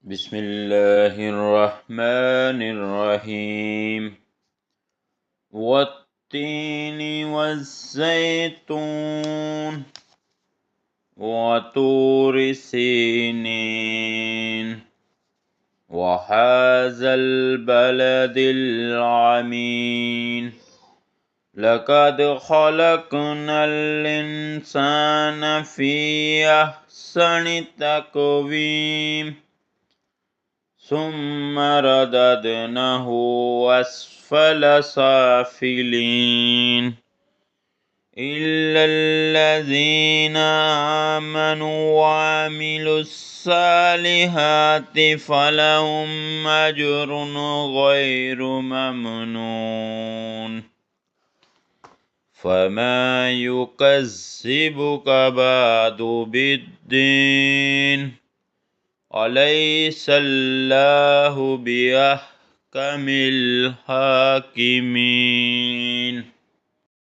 بسم الله الرحمن الرحيم والتين والزيتون وطور سينين وهذا البلد العمين لقد خلقنا الإنسان في أحسن تقويم ثم رددناه أسفل سافلين إلا الذين آمنوا وعملوا الصالحات فلهم أجر غير ممنون فما يكذبك بعد بالدين أليس الله بأحكم الحاكمين